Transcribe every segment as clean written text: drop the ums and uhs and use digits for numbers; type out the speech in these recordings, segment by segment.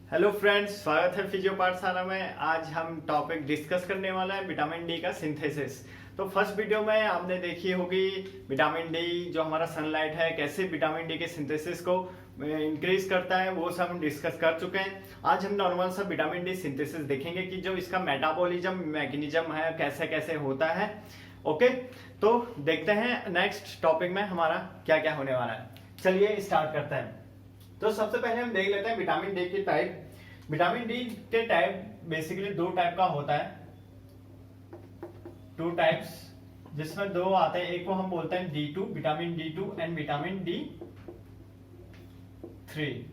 Hello friends, स्वागत है physio पाठशाला में। आज हम टॉपिक डिस्कस करने वाला है विटामिन डी का सिंथेसिस। तो फर्स्ट वीडियो में आपने देखी होगी विटामिन डी जो हमारा सनलाइट है कैसे विटामिन डी के सिंथेसिस को इंक्रीज करता है, वो सब हम डिस्कस कर चुके हैं। आज हम नॉर्मल सा विटामिन डी सिंथेसिस देखेंगे कि जो इसका मेटाबॉलिज्म मैकेनिज्म है कैसे कैसे होता है। ओके, तो देखते हैं नेक्स्ट टॉपिक में हमारा क्या क्या होने वाला है। चलिए स्टार्ट करते हैं। तो सबसे पहले हम देख लेते हैं विटामिन डी के टाइप। विटामिन डी के टाइप बेसिकली दो टाइप का होता है, टू टाइप्स, जिसमें दो आते हैं। एक को हम बोलते हैं D2, vitamin D2 and vitamin D3।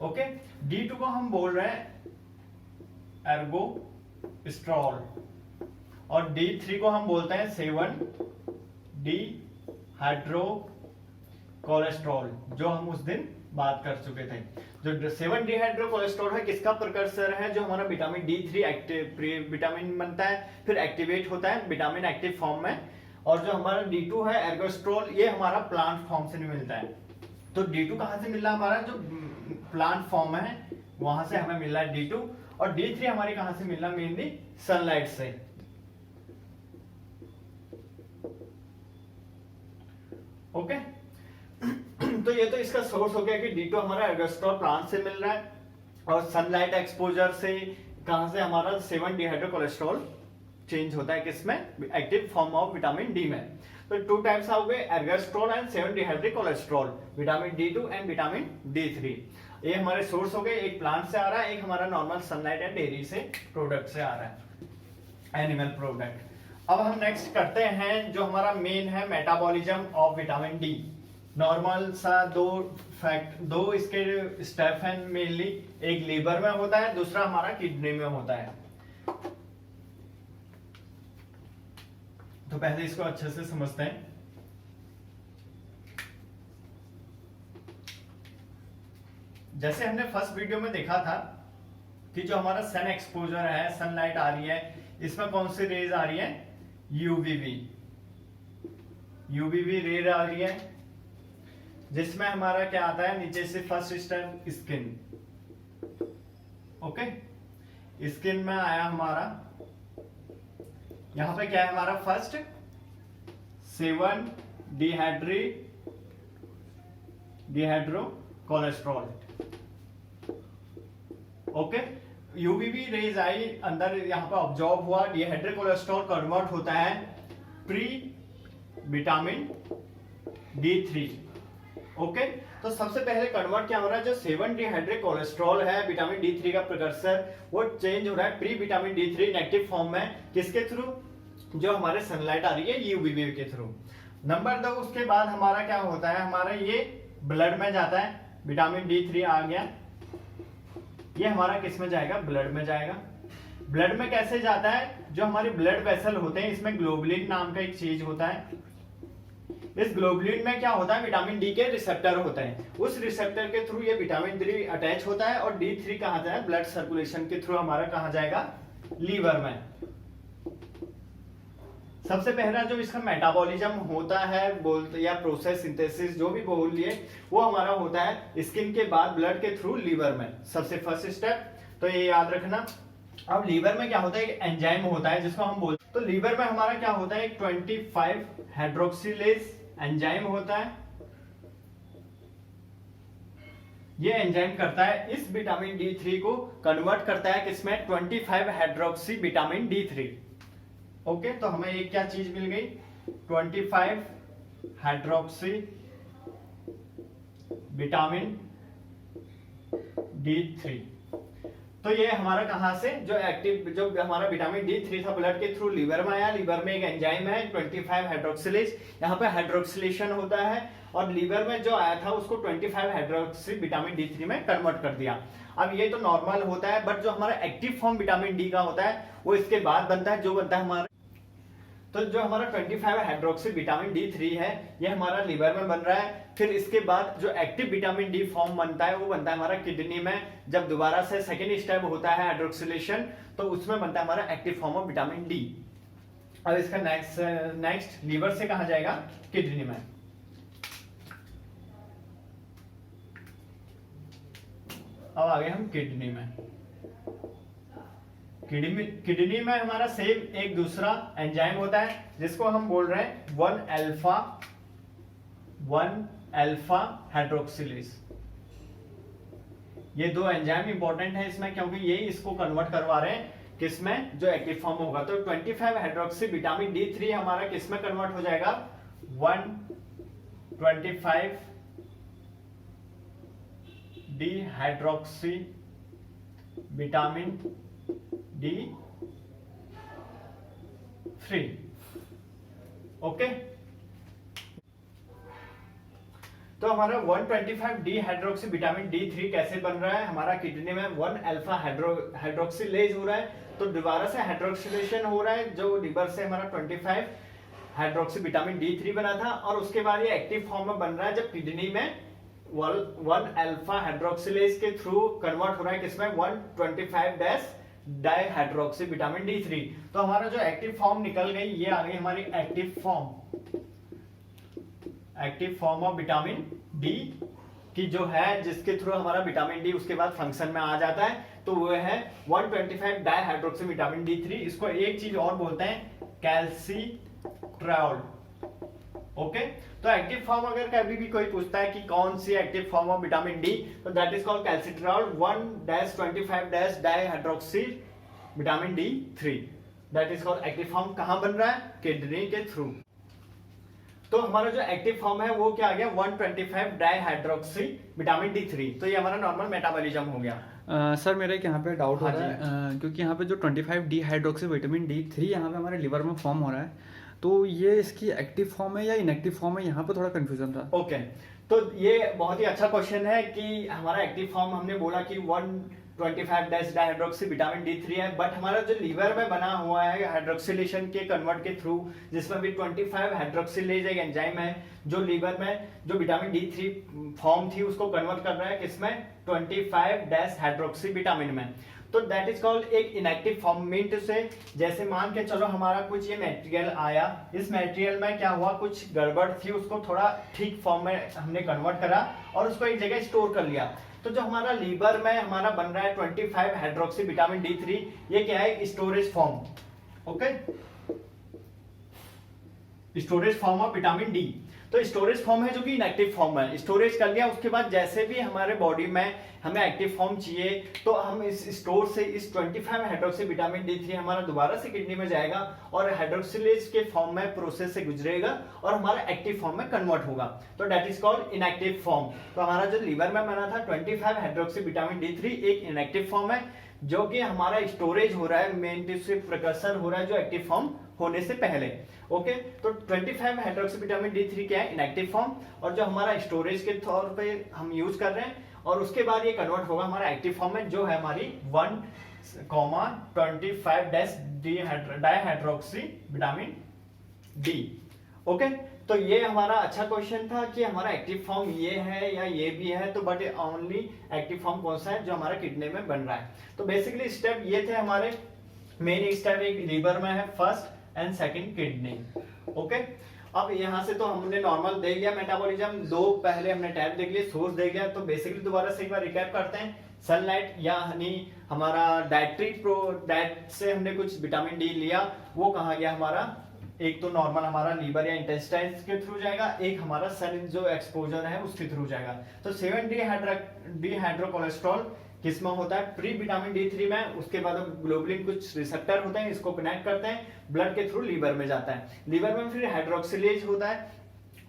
Okay, D2 को हम बोल रहे हैं एर्गोस्ट्रॉल और D3 को हम बोलते हैं 7 डिहाइड्रो कोलेस्ट्रॉल, जो हम उस दिन बात कर चुके थे। जो 7 डिहाइड्रो कोलेस्ट्रॉल है किसका प्रिकर्सर है, जो हमारा विटामिन D3 एक्टिव विटामिन बनता है, फिर एक्टिवेट होता है विटामिन एक्टिव फॉर्म में। और जो हमारा D2 है एर्गोस्ट्रॉल, ये हमारा प्लांट फॉर्म से नहीं मिलता है। तो D2 कहां से मिल रहा है, हमारा जो प्लांट फॉर्म है वहां से हमें मिल रहा है D2। और D3 हमारी कहां से मिल रहा है, मेनली सनलाइट से। ओके, तो ये तो इसका सोर्स हो गया कि D2 हमारा एर्गोस्ट्रॉल प्लांट से मिल रहा है और सनलाइट एक्सपोजर से कहां से हमारा 7 डिहाइड्रो कोलेस्ट्रॉल चेंज होता है किसमें, active form of vitamin D में। तो टू टाइप्स हो गए, एर्गोस्ट्रॉल and 7 dehydro cholesterol, vitamin D2 and vitamin D3। ये हमारे सोर्स हो गए, एक प्लांट से आ रहा है, एक हमारा नॉर्मल सनलाइट एंड डेयरी से प्रोडक्ट से आ रहा है, एनिमल प्रोडक्ट। अब हम नेक्स्ट करते हैं जो हमारा मेन है metabolism of vitamin D. Normal सा दो इसके स्टेप हैं मेनली, एक लीवर में होता है, दूसरा हमारा किडनी में होता है। तो पहले इसको अच्छे से समझते हैं। जैसे हमने फर्स्ट वीडियो में देखा था कि जो हमारा सन एक्सपोजर है, सनलाइट आ रही है, इसमें कौन सी रेज आ रही है, यूवीबी रे आ रही है, जिसमें हमारा क्या आता है, नीचे से first step skin. Okay, skin में आया हमारा, यहां पे क्या है हमारा, first 7 dehydro cholesterol. Okay, UVB rays आई अंदर, यहां पे ऑब्जॉर्ब हुआ, डिहाइड्रो कोलेस्ट्रॉल कन्वर्ट होता है प्री विटामिन D3। ओके, तो सबसे पहले कन्वर्ट क्या हो रहा है, जो 7 डिहाइड्रो कोलेस्ट्रॉल है विटामिन D3 का प्रिकर्सर, वो चेंज हो रहा है pre vitamin D3 negative form में, किसके थ्रू, जो हमारे सनलाइट आ रही है यूवीबी के थ्रू। नंबर 2, उसके बाद हमारा क्या होता है, हमारा ये ब्लड में जाता है, विटामिन D3 आ गया, ये हमारा किस में जाएगा, ब्लड में जाएगा। ब्लड में कैसे जाता है, जो हमारे ब्लड वेसल होते हैं इसमें ग्लोबुलिन नाम का एक चीज होता है। इस ग्लोबुलिन में क्या होता है, विटामिन डी के रिसेप्टर होते हैं, उस रिसेप्टर के थ्रू ये विटामिन D अटैच होता है और D3 कहां जाए, ब्लड सर्कुलेशन के थ्रू हमारा कहां जाएगा, लीवर में। सबसे पहला जो इसका मेटाबॉलिज्म होता है बोलते या प्रोसेस सिंथेसिस जो भी बोल लिए, वो हमारा होता है स्किन के बाद ब्लड के थ्रू लीवर में, सबसे फर्स्ट स्टेप। तो ये याद रखना। अब लीवर में क्या होता है, एक एंजाइम होता है जिसको हम बोलते हैं, तो लीवर में हमारा क्या होता है, एक 25 हाइड्रोक्सिलेज एंजाइम होता है। ये एंजाइम करता है इस विटामिन D3 को कन्वर्ट करता है किसमें, 25 हाइड्रोक्सी विटामिन D3। ओके, तो हमें एक क्या चीज मिल गई, 25 हाइड्रोक्सी विटामिन D3। तो ये हमारा कहां से, जो एक्टिव जो हमारा विटामिन D3 था ब्लड के थ्रू लीवर में आया, लीवर में एक एंजाइम है 25 हाइड्रोक्सिलेज, यहाँ पे हाइड्रोक्सिलेशन होता है और लीवर में जो आया था उसको 25 हाइड्रोक्सी विटामिन D3 में कन्वर्ट कर दिया। अब ये तो नॉर्मल होता है, बट जो हमारा एक्टिव फॉर्म विटामिन डी का होता है वो इसके बाद बनता है, जो बनता है हमारा, तो जो हमारा 25 हाइड्रोक्सी विटामिन D3 है ये हमारा लीवर में बन रहा है। फिर इसके बाद जो एक्टिव विटामिन डी फॉर्म बनता है वो बनता है हमारा किडनी में, जब दोबारा से सेकेंड स्टेप होता है हाइड्रोक्सिलेशन, तो उसमें बनता है हमारा active form of vitamin D. अब इसका नेक्स्ट लीवर से कहा जाएगा, किडनी में। अब आ गए हम किडनी में। किडनी में हमारा सेम एक दूसरा एंजाइम होता है जिसको हम बोल रहे हैं 1-अल्फा हाइड्रोक्सिलेज। ये दो एंजाइम इंपॉर्टेंट है इसमें क्योंकि ये इसको कन्वर्ट करवा रहे हैं किसमें, जो एक्टिव फॉर्म होगा। तो 25 हाइड्रोक्सी विटामिन D3 हमारा किसमें कन्वर्ट हो जाएगा, 1-25 हाइड्रोक्सी विटामिन D3। ओके, तो हमारा 125 हाइड्रोक्सी विटामिन D3 कैसे बन रहा है, हमारा किडनी में 1-अल्फा हाइड्रोक्सिलेज हो रहा है, तो दोबारा से हाइड्रोक्सिलेशन हो रहा है जो लिवर से हमारा 25 हाइड्रोक्सी विटामिन D3 बना था, और उसके बाद ये एक्टिव फॉर्म में बन रहा है जब किडनी में 1-अल्फा हाइड्रोक्सिलेज के थ्रू कन्वर्ट हो रहा है किसमें, 125 डाइहाइड्रोक्सी विटामिन D3। तो हमारा जो एक्टिव फॉर्म निकल गई, ये आ गई हमारी active form of vitamin D की जो है, जिसके थ्रू हमारा विटामिन डी उसके बाद फंक्शन में आ जाता है, तो वो है 125 डाइहाइड्रोक्सी विटामिन D3। इसको एक चीज और बोलते हैं, कैल्सिट्रियोल। ओके, तो एक्टिव फॉर्म अगर कभी भी कोई पूछता है कि कौन सी active form of vitamin D, तो that is called calcitriol 1-25 dihydroxy vitamin D3। That is called active form. कहां बन रहा है, किडनी के थ्रू। तो हमारा जो एक्टिव फॉर्म है वो क्या आ गया, 125 डाइहाइड्रोक्सी विटामिन D3। तो ये हमारा नॉर्मल मेटाबॉलिज्म हो गया। सर मेरा एक यहाँ पे डाउट हो रहा है, क्योंकि यहाँ पे जो 25 डिहाइड्रोक्सी विटामिन D3 यहाँ पे हमारे लिवर में फॉर्म हो रहा है, तो ये इसकी एक्टिव फॉर्म है या इनएक्टिव फॉर्म है, यहाँ पे थोड़ा कंफ्यूजन था। ओके, तो ये बहुत ही अच्छा क्वेश्चन है कि हमारा एक्टिव फॉर्म हमने बोला कि 125 डाइहाइड्रोक्सी विटामिन D3 है, बट हमारा जो लीवर में बना हुआ है हाइड्रोक्सिलेशन के कन्वर्ट के थ्रू, जिसमें भी 25 हाइड्रोक्सिलेज एक एंजाइम है जो लीवर में जो विटामिन D3 फॉर्म थी उसको कन्वर्ट कर रहा है किसमें, 25 हाइड्रोक्सी विटामिन में। तो दैट इज कॉल्ड एक इनएक्टिव फॉर्म। मीन से जैसे मान के चलो हमारा कुछ ये मटेरियल आया, इस मटेरियल में क्या हुआ, कुछ गड़बड़ थी, उसको थोड़ा ठीक फॉर्म में हमने कन्वर्ट करा और उसको एक जगह स्टोर कर लिया। तो जो हमारा लीवर में हमारा बन रहा है 25 हाइड्रोक्सी विटामिन D3, ये क्या है, storage form. Okay, storage form of vitamin D. तो स्टोरेज फॉर्म है जो कि इनएक्टिव फॉर्म है, स्टोरेज कर लिया, उसके बाद जैसे भी हमारे बॉडी में हमें एक्टिव फॉर्म चाहिए तो हम इस स्टोर से इस 25 हाइड्रोक्सी विटामिन D3 हमारा दोबारा से किडनी में जाएगा और हाइड्रोक्सिलेज के फॉर्म में प्रोसेस से गुजरेगा और हमारा एक्टिव फॉर्म में कन्वर्ट होगा। तो that is called inactive form. तो हमारा जो लीवर में बना था 25 हाइड्रोक्सी विटामिन D3 एक इनएक्टिव फॉर्म है जो कि हमारा स्टोरेज हो रहा है, मेन से प्रिकर्सर हो रहा है जो एक्टिव फॉर्म होने से पहले। ओके, तो 25 हाइड्रोक्सी विटामिन D3 क्या है, इनएक्टिव फॉर्म, और जो हमारा स्टोरेज के तौर पे हम यूज कर रहे हैं, और उसके बाद ये कन्वर्ट होगा हमारा एक्टिव फॉर्म में जो है हमारी 1,25 डाइहाइड्रोक्सी विटामिन डी। ओके, तो ये हमारा अच्छा क्वेश्चन था कि हमारा एक्टिव फॉर्म ये है या ये भी है, तो बट ओनली एक्टिव फॉर्म कौन सा है जो हमारा किडनी में बन रहा है। तो बेसिकली स्टेप ये थे हमारे, मेन स्टेप एक लीवर में है, first and second kidney. Okay, अब यहाँ से तो हमने नॉर्मल देख लिया मेटाबॉलिज्म, दो पहले हमने टैब देख लिया, सोर्स देख लिया। तो बेसिकली दोबारा से एक बार रिकैप करते हैं, सनलाइट यानी हमारा डाइट से हमने कुछ विटामिन डी लिया, वो कहाँ गया हमारा, एक तो नॉर्मल हमारा लीवर या इंटेस्टाइन के थ्रू जाएगा, एक हमारा सन जो एक्सपोजर है उसके थ्रू जाएगा। तो 7 डिहाइड्रोकोलेस्ट्रॉल किसमें होता है, प्री विटामिन D3 में, उसके बाद ग्लोबुलिन कुछ रिसेप्टर होते हैं, इसको कनेक्ट करते हैं, ब्लड के थ्रू लीवर में जाता है, लीवर में फिर हाइड्रोक्सिलेज होता है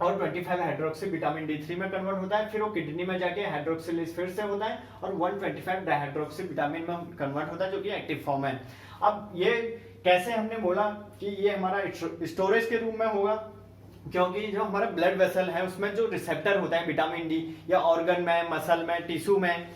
और 25 हाइड्रोक्सी विटामिन D3 में कन्वर्ट होता है, फिर वो किडनी में जाके हाइड्रोक्सिलेज फिर से होता है और 125 डाइहाइड्रोक्सी विटामिन में कन्वर्ट होता है जो कि एक्टिव फॉर्म है। अब ये कैसे हमने बोला कि ये हमारा स्टोरेज के रूप में होगा, क्योंकि जो हमारा ब्लड वेसल है उसमें जो रिसेप्टर होता है विटामिन डी, या ऑर्गन में, मसल में, टिश्यू में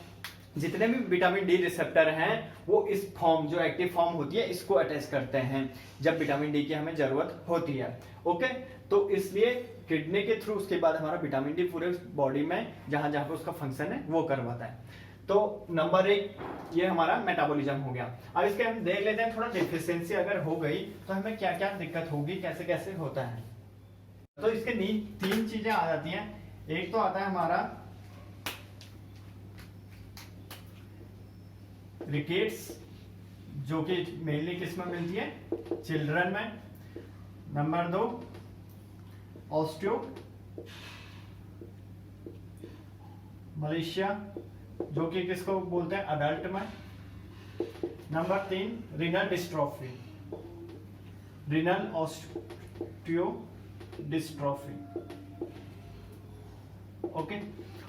जितने भी विटामिन डी रिसेप्टर हैं वो इस फॉर्म जो एक्टिव फॉर्म होती है इसको अटैच करते हैं जब विटामिन डी की हमें जरूरत होती है। ओके, तो इसलिए किडनी के थ्रू उसके बाद हमारा विटामिन डी पूरे बॉडी में जहां जहां पे उसका फंक्शन है वो करवाता है। तो नंबर 1 ये हमारा मेटाबॉलिज्म हो गया। अब इसके हम देख लेते हैं थोड़ा डिफिशियंसी अगर हो गई तो हमें क्या क्या दिक्कत होगी, कैसे कैसे होता है। तो इसके 3 चीजें आ जाती हैं। एक तो आता है हमारा रिकेट्स जो कि मेनली किस में मिलती है, चिल्ड्रन में। नंबर 2 ऑस्टियो मलेशिया जो कि किसको बोलते हैं, अडल्ट में। Number 3 renal dystrophy, renal osteo dystrophy. Okay,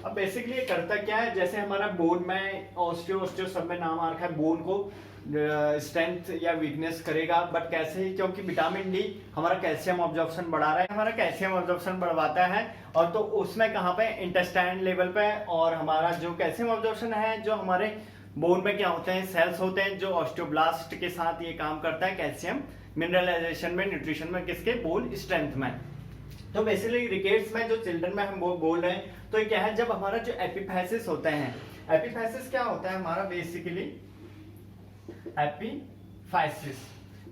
अब बेसिकली ये करता क्या है, जैसे हमारा बोन में ऑस्टियो सब में नाम आ रखा है, बोन को स्ट्रेंथ या वीकनेस करेगा, बट कैसे ही, क्योंकि विटामिन डी हमारा कैल्शियम ऑब्जॉर्प्शन बढ़ा रहा है, हमारा कैल्शियम ऑब्जॉर्प्शन बढ़वाता है, और तो उसमें कहाँ पे, इंटेस्टाइन लेवल पे। और हमारा जो कैल्शियम ऑब्जॉर्प्शन है, जो हमारे बोन में क्या होते हैं, सेल्स होते हैं, जो ऑस्टियोब्लास्ट के साथ ये काम करता है कैल्शियम मिनरलाइजेशन में, न्यूट्रिशन में, किसके, बोन स्ट्रेंथ में। तो बेसिकली रिकेट्स में जो चिल्ड्रन में हम बोल रहे हैं, तो ये क्या है, जब हमारा जो एपिफाइसिस होते हैं, एपिफाइसिस क्या होता है हमारा, बेसिकली एपिफाइसिस,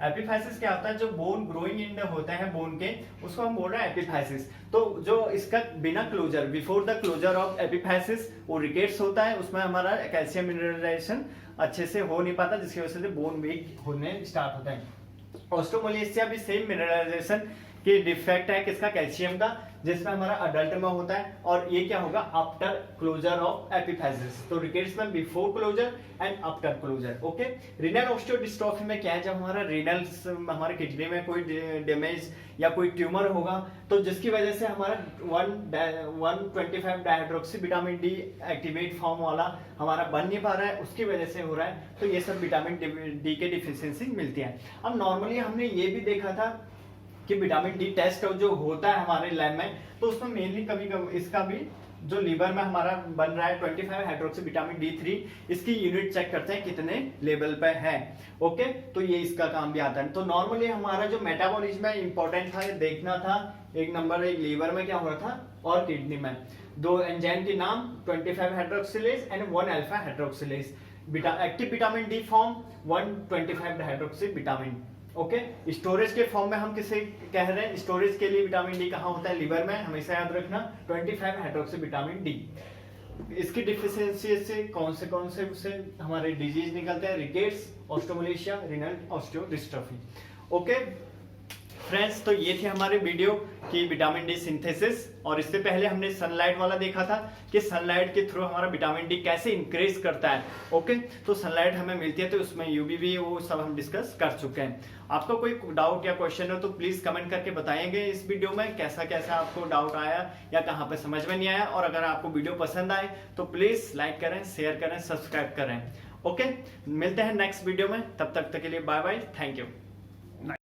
एपिफाइसिस क्या होता है, जो बोन ग्रोइंग इन होते हैं बोन के, उसको हम बोल रहे हैं एपिफाइसिस। तो जो इसका बिना closure, before the closure of epiphysis, वो रिकेट्स होता है, उसमें हमारा कैल्शियम मिनरलाइजेशन अच्छे से हो नहीं पाता, जिसकी वजह से बोन वीक होने स्टार्ट होता है। ऑस्टियोमलेशिया भी सेम मिनरलाइजेशन कि डिफेक्ट है किसका, कैल्शियम का, जिसमें हमारा अडल्ट में होता है, और ये क्या होगा, आफ्टर क्लोजर ऑफ एपिफाइसिस। तो रिकेट्स में before closure and after closure. Okay, renal osteodystrophy में क्या है, जब हमारा रीनल्स, हमारे किडनी में कोई डैमेज या कोई ट्यूमर होगा, तो जिसकी वजह से हमारा 125 dihydroxy vitamin D activate form वाला हमारा बन नहीं पा रहा है, उसकी वजह से हो रहा है, तो ये सब विटामिन डी के डिफिशियंसी मिलती है। अब नॉर्मली हमने ये भी देखा था कि विटामिन डी टेस्ट जो होता है हमारे लैब में, तो उसमें मेनली कभी कभी इसका भी जो लीवर में हमारा बन रहा है 25 हाइड्रोक्सी विटामिन D3, इसकी यूनिट चेक करते हैं कितने लेवल पे है। ओके, तो ये इसका काम भी आता है। तो नॉर्मली हमारा जो मेटाबॉलिज्म है इंपॉर्टेंट था, ये देखना था, एक नंबर एक लीवर में क्या हो रहा था और किडनी में। 2 एंजाइम के नाम 25 hydroxylase and 1 alpha hydroxylase. Active vitamin D form 125 hydroxy vitamin. Okay, storage के फॉर्म में हम किसे कह रहे हैं, स्टोरेज के लिए विटामिन डी कहाँ होता है, लीवर में, हमेशा याद रखना 25 हाइड्रोक्सी विटामिन डी। इसकी डिफिशियंसी से कौन से उससे हमारे डिजीज निकलते हैं, rickets, osteomalacia, renal osteodystrophy. Okay friends, तो ये थे हमारे वीडियो की विटामिन डी सिंथेसिस, और इससे पहले हमने सनलाइट वाला देखा था कि सनलाइट के थ्रू हमारा विटामिन डी कैसे इंक्रीज करता है। ओके, तो सनलाइट हमें मिलती है, तो उसमें यूवीबी वो सब हम डिस्कस कर चुके हैं। आपको कोई डाउट या क्वेश्चन हो तो प्लीज कमेंट करके बताएंगे इस वीडियो में कैसा कैसा आपको डाउट आया या कहाँ पे समझ में नहीं आया, और अगर आपको वीडियो पसंद आए तो प्लीज लाइक करें, शेयर करें, सब्सक्राइब करें। ओके, मिलते हैं नेक्स्ट वीडियो में, तब तक के लिए बाय बाय, थैंक यू।